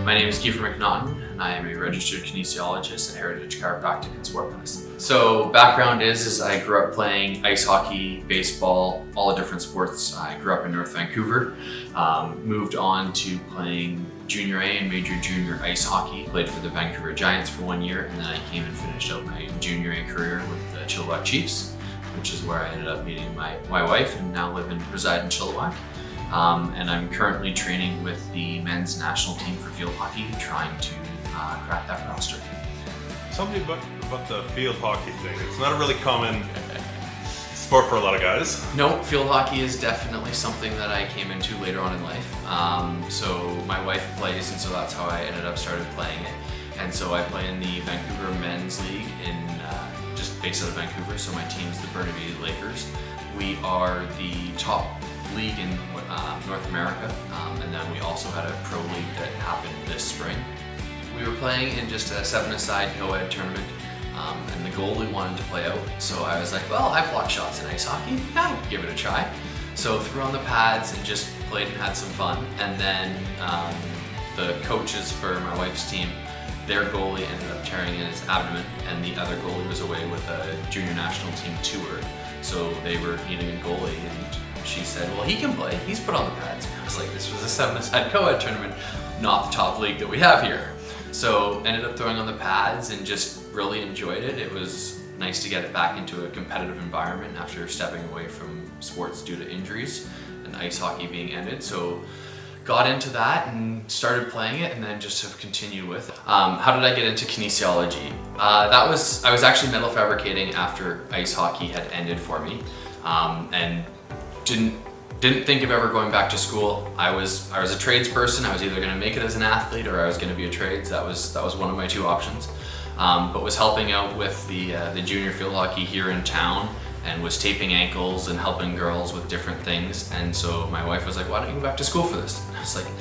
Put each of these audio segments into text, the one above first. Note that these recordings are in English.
My name is Kiefer McNaughton, and I am a registered kinesiologist at Heritage Chiropractic and Sport Medicine. So background is I grew up playing ice hockey, baseball, all the different sports. I grew up in North Vancouver, moved on to playing junior A and major junior ice hockey, played for the Vancouver Giants for 1 year, and then I came and finished out my junior A career with the Chilliwack Chiefs, which is where I ended up meeting my wife and now reside in Chilliwack. And I'm currently training with the men's national team for field hockey, trying to crack that roster. Tell me about the field hockey thing. It's not a really common sport for a lot of guys. No, field hockey is definitely something that I came into later on in life. So my wife plays, and so that's how I ended up started playing it. And so I play in the Vancouver Men's League just based out of Vancouver. So my team is the Burnaby Lakers. We are the top league in North America, and then we also had a pro league that happened this spring. We were playing in just a 7-a-side co-ed tournament, and the goalie wanted to play out, so I was like, well, I block shots in ice hockey, yeah, I can give it a try. So threw on the pads and just played and had some fun, and then the coaches for my wife's team, their goalie ended up tearing in his abdomen, and the other goalie was away with a junior national team tour, so they were needing a goalie, and she said, well, he can play, he's put on the pads. I was like, this was a 7-a-side co-ed tournament, not the top league that we have here. So ended up throwing on the pads and just really enjoyed it. It was nice to get it back into a competitive environment after stepping away from sports due to injuries and ice hockey being ended. So got into that and started playing it, and then just have continued with it. How did I get into kinesiology? I was actually metal fabricating after ice hockey had ended for me, and didn't think of ever going back to school. I was a tradesperson. I was either going to make it as an athlete or I was going to be a trades. That was one of my two options. But was helping out with the junior field hockey here in town, and was taping ankles and helping girls with different things. And so my wife was like, why don't you go back to school for this? And I was like,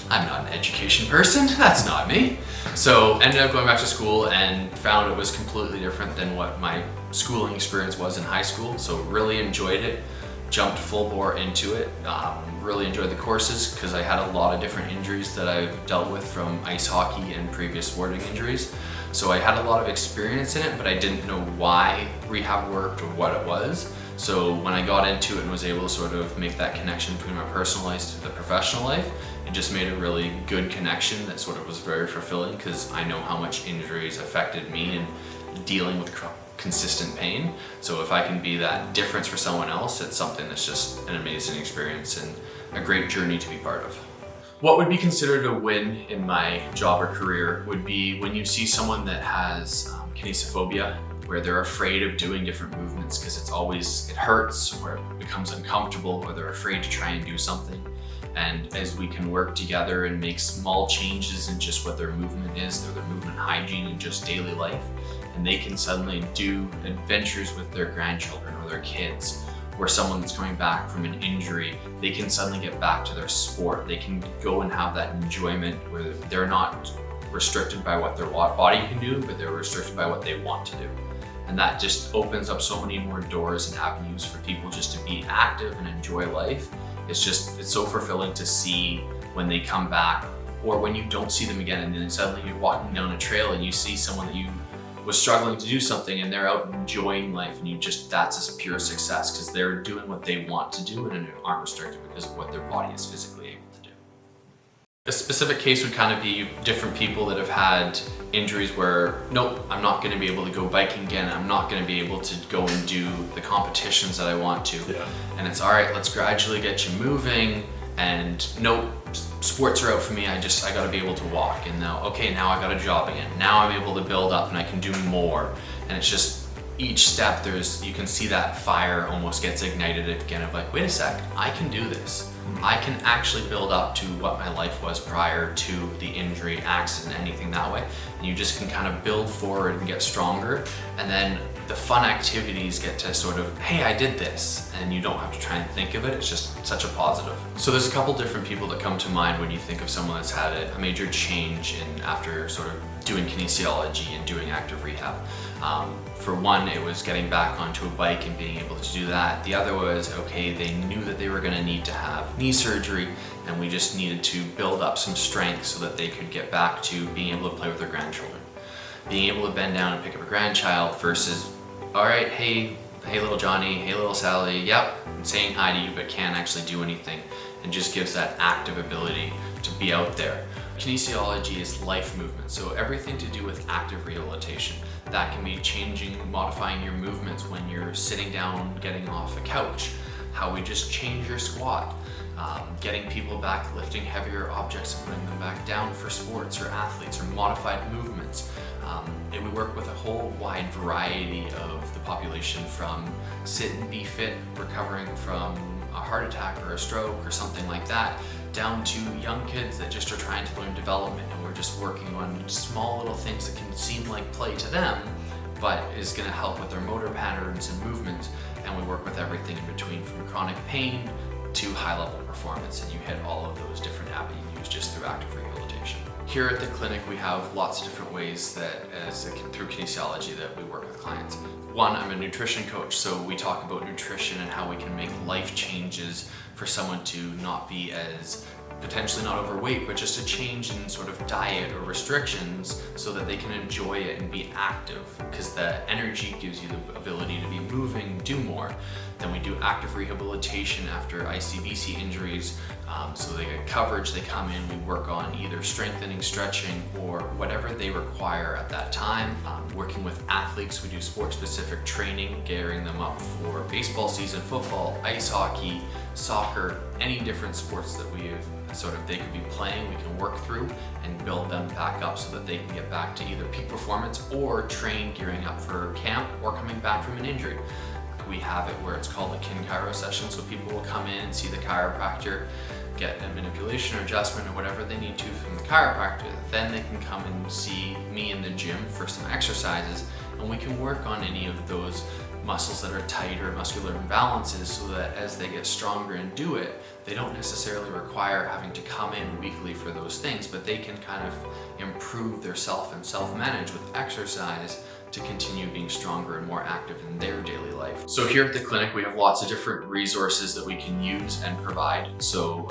I'm not an education person, that's not me. So ended up going back to school and found it was completely different than what my schooling experience was in high school. So really enjoyed it, jumped full bore into it. Really enjoyed the courses because I had a lot of different injuries that I've dealt with from ice hockey and previous sporting injuries. So I had a lot of experience in it, but I didn't know why rehab worked or what it was. So when I got into it and was able to sort of make that connection between my personal life to the professional life, it just made a really good connection that sort of was very fulfilling, because I know how much injuries affected me and dealing with consistent pain. So if I can be that difference for someone else, it's something that's just an amazing experience and a great journey to be part of. What would be considered a win in my job or career would be when you see someone that has kinesiophobia, where they're afraid of doing different movements because it hurts or it becomes uncomfortable, or they're afraid to try and do something. And as we can work together and make small changes in just what their movement is, their movement hygiene in just daily life, and they can suddenly do adventures with their grandchildren or their kids, or someone that's coming back from an injury, they can suddenly get back to their sport. They can go and have that enjoyment where they're not restricted by what their body can do, but they're restricted by what they want to do. And that just opens up so many more doors and avenues for people just to be active and enjoy life. It's so fulfilling to see when they come back, or when you don't see them again, and then suddenly you're walking down a trail and you see someone that you was struggling to do something and they're out enjoying life, and that's a pure success because they're doing what they want to do and aren't restricted because of what their body is physically able to do. A specific case would kind of be different people that have had injuries where, nope, I'm not going to be able to go biking again, I'm not going to be able to go and do the competitions that I want to. Yeah. And it's all right, let's gradually get you moving, and nope, sports are out for me, I gotta be able to walk, and now I got a job again, now I'm able to build up and I can do more. And it's just each step you can see that fire almost gets ignited again of like, wait a sec, I can do this. I can actually build up to what my life was prior to the injury, accident, anything that way. And you just can kind of build forward and get stronger. And then the fun activities get to sort of, hey, I did this, and you don't have to try and think of it. It's just such a positive. So there's a couple different people that come to mind when you think of someone that's had a major change after sort of doing kinesiology and doing active rehab. For one, it was getting back onto a bike and being able to do that. The other was, okay, they knew that they were going to need to have knee surgery, and we just needed to build up some strength so that they could get back to being able to play with their grandchildren. Being able to bend down and pick up a grandchild versus, all right, hey little Johnny, hey little Sally, yep, I'm saying hi to you, but can't actually do anything, and just gives that active ability to be out there. Kinesiology is life movement, so everything to do with active rehabilitation. That can be changing, modifying your movements when you're sitting down, getting off a couch, how we just change your squat, getting people back lifting heavier objects and putting them back down for sports or athletes, or modified movements. And we work with a whole wide variety of the population, from sit and be fit, recovering from a heart attack or a stroke or something like that, down to young kids that just are trying to learn development, and we're just working on small little things that can seem like play to them, but is going to help with their motor patterns and movements. And we work with everything in between, from chronic pain to high-level performance, and you hit all of those different avenues just through active rehabilitation. Here at the clinic, we have lots of different ways that, through kinesiology, that we work with clients. One, I'm a nutrition coach, so we talk about nutrition and how we can make life changes for someone to not be as potentially not overweight, but just a change in sort of diet or restrictions so that they can enjoy it and be active, because the energy gives you the ability to be moving, do more. Then we do active rehabilitation after ICBC injuries, so they get coverage, they come in, we work on either strengthening, stretching, or whatever they require at that time. Working with athletes, we do sport-specific training, gearing them up for baseball season, football, ice hockey, soccer, any different sports that they could be playing, we can work through and build them back up so that they can get back to either peak performance or train gearing up for camp or coming back from an injury. We have it where it's called a Kin-Chiro session, so people will come in and see the chiropractor, get a manipulation or adjustment or whatever they need to from the chiropractor. Then they can come and see me in the gym for some exercises, and we can work on any of those muscles that are tight or muscular imbalances, so that as they get stronger and do it, they don't necessarily require having to come in weekly for those things, but they can kind of improve their self and self-manage with exercise to continue being stronger and more active in their daily life. So here at the clinic, we have lots of different resources that we can use and provide. So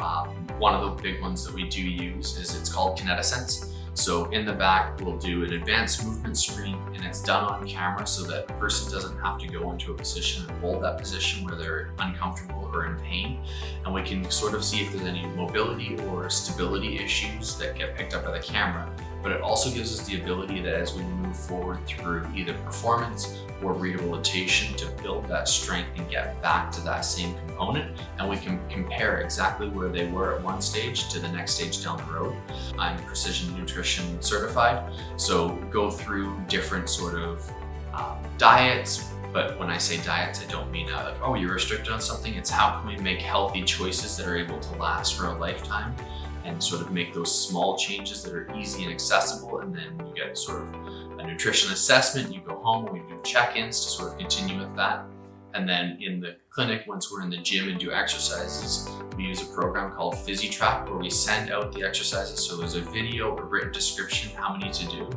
one of the big ones that we do use is, it's called KinetiSense. So in the back, we'll do an advanced movement screen, and it's done on camera so that the person doesn't have to go into a position and hold that position where they're uncomfortable or in pain. And we can sort of see if there's any mobility or stability issues that get picked up by the camera. But it also gives us the ability that as we move forward through either performance or rehabilitation, to build that strength and get back to that same component, and we can compare exactly where they were at one stage to the next stage down the road. I'm precision nutrition certified, so go through different sort of diets. But when I say diets, I don't mean like, oh, you're restricted on something. It's how can we make healthy choices that are able to last for a lifetime, and sort of make those small changes that are easy and accessible. And then you get sort of a nutrition assessment, you go home, we do check-ins to sort of continue with that. And then in the clinic, once we're in the gym and do exercises, we use a program called PhysiTrack, where we send out the exercises. So there's a video, a written description, how many to do,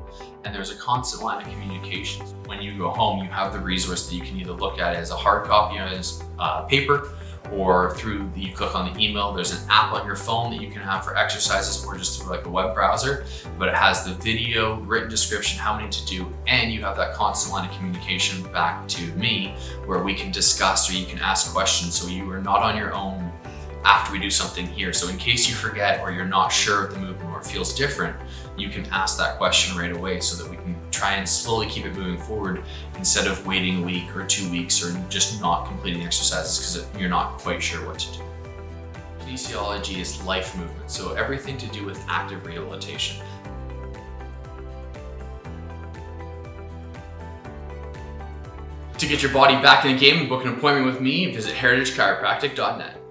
and there's a constant line of communication. When you go home, you have the resource that you can either look at as a hard copy as paper, or you click on the email. There's an app on your phone that you can have for exercises, or just through like a web browser, but it has the video, written description, how many to do, and you have that constant line of communication back to me where we can discuss, or you can ask questions, so you are not on your own after we do something here. So in case you forget, or you're not sure of the movement, or it feels different, you can ask that question right away, so that we can try and slowly keep it moving forward, instead of waiting a week or 2 weeks, or just not completing exercises because you're not quite sure what to do. Kinesiology is life movement, so everything to do with active rehabilitation. To get your body back in the game and book an appointment with me, visit heritagechiropractic.net.